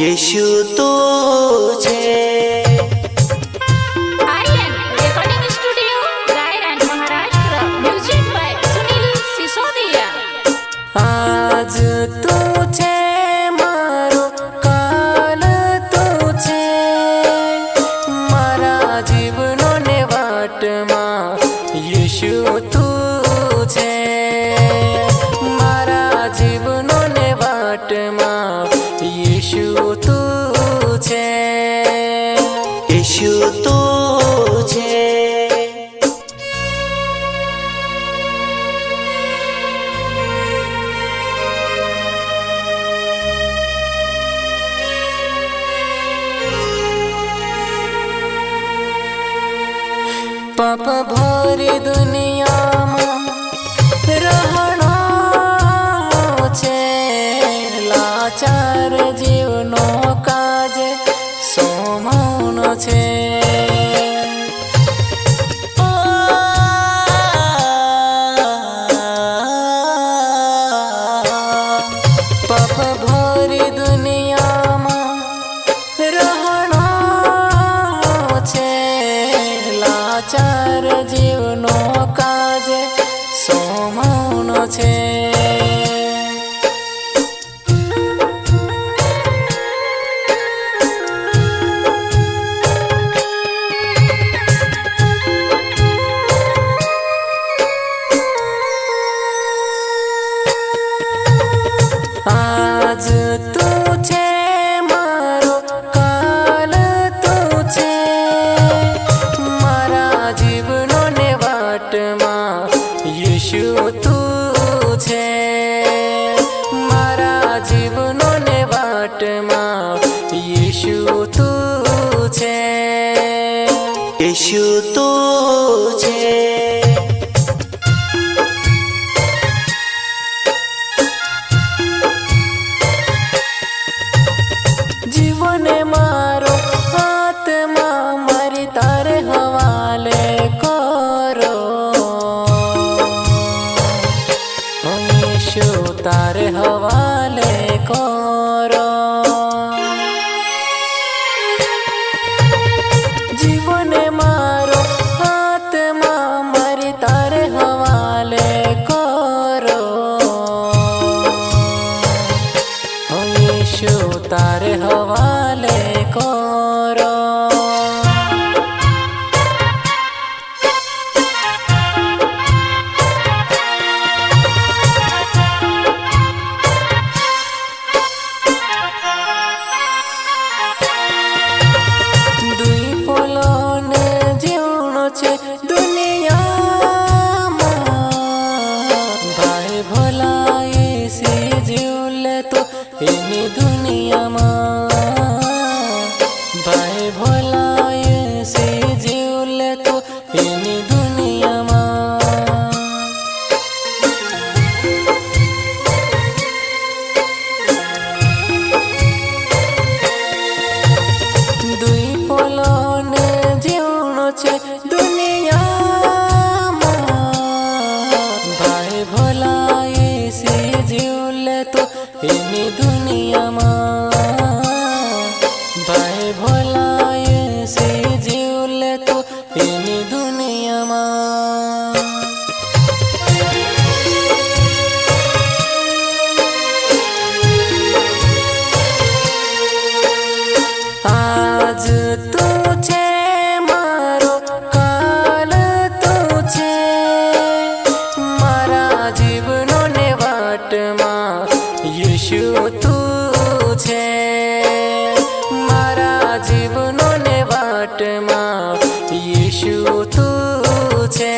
यीशु तो छे। Aryan recording studio Raigad Maharashtra. Music by Sunil Sisodia. आज तू छे मारो काल तू छे मारा जीवनो ने वाटमा यीशु तू छे मारा जीवनो ने वाटमा यीशु तू छे यीशु तो छे। पाप भरी दुनिया में रहना छे लाचार जीवनो काज सोमौनो छे। पाप भरी दुनिया में रहना छे लाचार जीवनो काज सोमौनो छे। आज तू छे मारो काल तू छे मारा जीवनो ने वाटमा यीशु तू छे मारा जीवनो ने वाटमा यीशु तू छे यीशु तो छे। जीवन मारो आत्मा मारी तारे हवाले करो ओ यीशु तारे हवाले करो। जीवन मारो आत्मा मारी तारे हवाले करो ओ यीशु तारे हवाले करो। दुई पोलोने जीवनो छे दुनिया भाई भोलाई सी जीवले तो एनी दुनिया भाई भोलाई सी जीवले तो एनी दुनिया दुई पोलोने जीवनो छे दुनिया भाई भोलाई सी जीवले तो एनी दुनिया भाई भोलाई सी जीवले तो एनी दुनिया आज तू छे मारो काल तू छे मारा जीवनो ने वाटमा यीशु तू छे मारा जीवनो ने वाटमा यीशु तू छे।